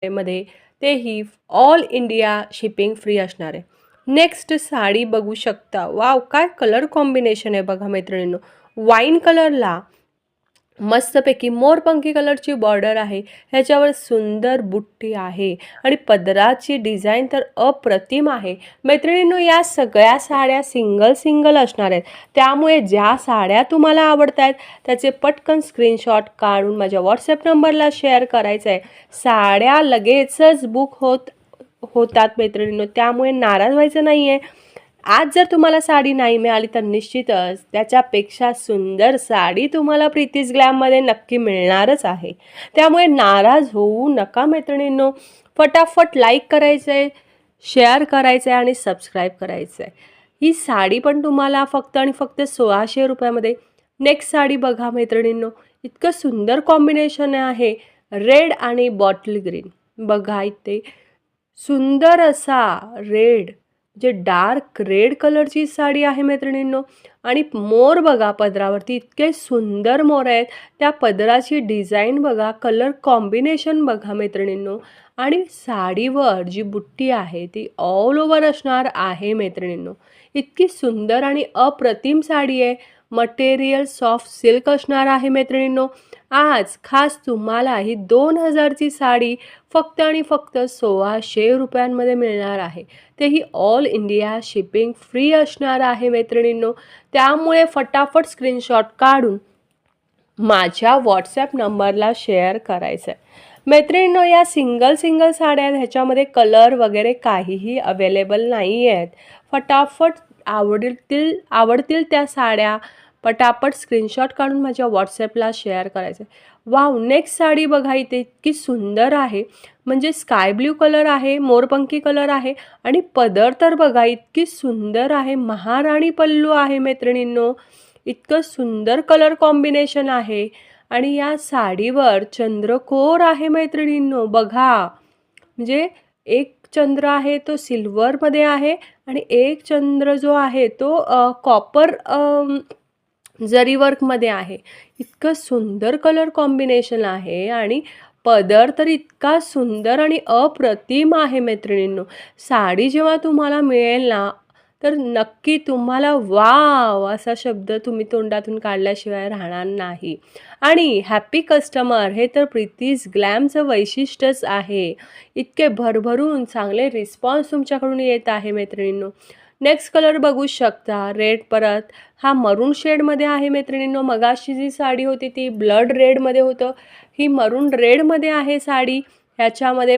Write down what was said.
मध्ये तेही all India shipping free असणार आहे. नेक्स्ट साडी बघू शकता. वाव, काय कलर कॉम्बिनेशन आहे बघा मैत्रिणींनो. वाईन कलरला मस्तपैकी मोरपंखी कलरची बॉर्डर आहे. ह्याच्यावर सुंदर बुट्टी आहे आणि पदराची डिझाईन तर अप्रतिम आहे. मैत्रिणींनो, या सगळ्या साड्या सिंगल सिंगल असणार आहेत. त्यामुळे ज्या साड्या तुम्हाला आवडत आहेत त्याचे पटकन स्क्रीनशॉट काढून माझ्या व्हॉट्सॲप नंबरला शेअर करायचं आहे. साड्या लगेचच बुक होतात मैत्रिणींनो, त्यामुळे नाराज व्हायचं नाही आहे. आज जर तुम्हाला साडी नाही मिळाली तर निश्चितच त्याच्यापेक्षा सुंदर साडी तुम्हाला प्रीतीज ग्लॅममध्ये नक्की मिळणारच आहे. त्यामुळे नाराज होऊ नका मैत्रिणींनो. फटाफट लाईक करायचं आहे, शेअर करायचं आहे आणि सबस्क्राईब करायचं आहे. ही साडी पण तुम्हाला फक्त आणि फक्त 1600 रुपयामध्ये. नेक्स्ट साडी बघा मैत्रिणींनो, इतकं सुंदर कॉम्बिनेशन आहे. रेड आणि बॉटल ग्रीन. बघा इथे सुंदर असा रेड, जे डार्क रेड कलरची साडी आहे मैत्रिणींनो. आणि मोर बघा पदरावरती, इतके सुंदर मोर आहेत. त्या पदराची डिझाईन बघा, कलर कॉम्बिनेशन बघा मैत्रिणींनो. आणि साडीवर जी बुट्टी आहे ती ऑल ओव्हर असणार आहे मैत्रिणींनो. इतकी सुंदर आणि अप्रतिम साडी आहे. मटेरियल सॉफ्ट सिल्क असणार आहे मैत्रिणींनो. आज खास तुम्हाला ही 2000ची साडी फक्त आणि फक्त 1600 रुपयांमध्ये मिळणार आहे. तेही ऑल इंडिया शिपिंग फ्री असणार आहे मैत्रिणींनो. त्यामुळे फटाफट स्क्रीनशॉट काढून माझ्या व्हॉट्सॲप नंबरला शेअर करायचं आहे. मैत्रिणींनो, या सिंगल साड्या, ह्याच्यामध्ये कलर वगैरे काहीही अवेलेबल नाही आहेत. फटाफट आवडतील त्या साड्या पटापट स्क्रीनशॉट काढून माझ्या व्हॉट्सॲपला शेअर करायचं आहे. वाव, नेक्स्ट साडी बघा इथे इतकी सुंदर आहे. म्हणजे स्काय ब्ल्यू कलर आहे, मोरपंखी कलर आहे आणि पदर तर बघा इतकी सुंदर आहे. महाराणी पल्लू आहे मैत्रिणींनो. इतकं सुंदर कलर कॉम्बिनेशन आहे. आणि या साडीवर चंद्रकोर आहे मैत्रिणींनो. बघा, म्हणजे एक चंद्र आहे तो सिल्वरमध्ये आहे आणि एक चंद्र जो आहे तो कॉपर जरी वर्कमध्ये आहे. इतकं सुंदर कलर कॉम्बिनेशन आहे आणि पदर तर इतका सुंदर आणि अप्रतिम आहे मैत्रिणींनो. साडी जेव्हा तुम्हाला मिळेल ना, तर नक्की तुम्हाला वाव असा शब्द तुम्ही तोंडातून काढल्याशिवाय राहणार नाही. आणि हॅपी कस्टमर हे तर प्रीतीज ग्लॅमचं वैशिष्ट्यच आहे. इतके भरभरून चांगले रिस्पॉन्स तुमच्याकडून येत आहे मैत्रिणींनो. नेक्स्ट कलर बघू शकता, रेड. परत हा मरून शेडमध्ये आहे मैत्रिणींनो. मगाशी जी साडी होती ती ब्लड रेडमध्ये होतं. ही मरून रेडमध्ये आहे साडी. ह्याच्यामध्ये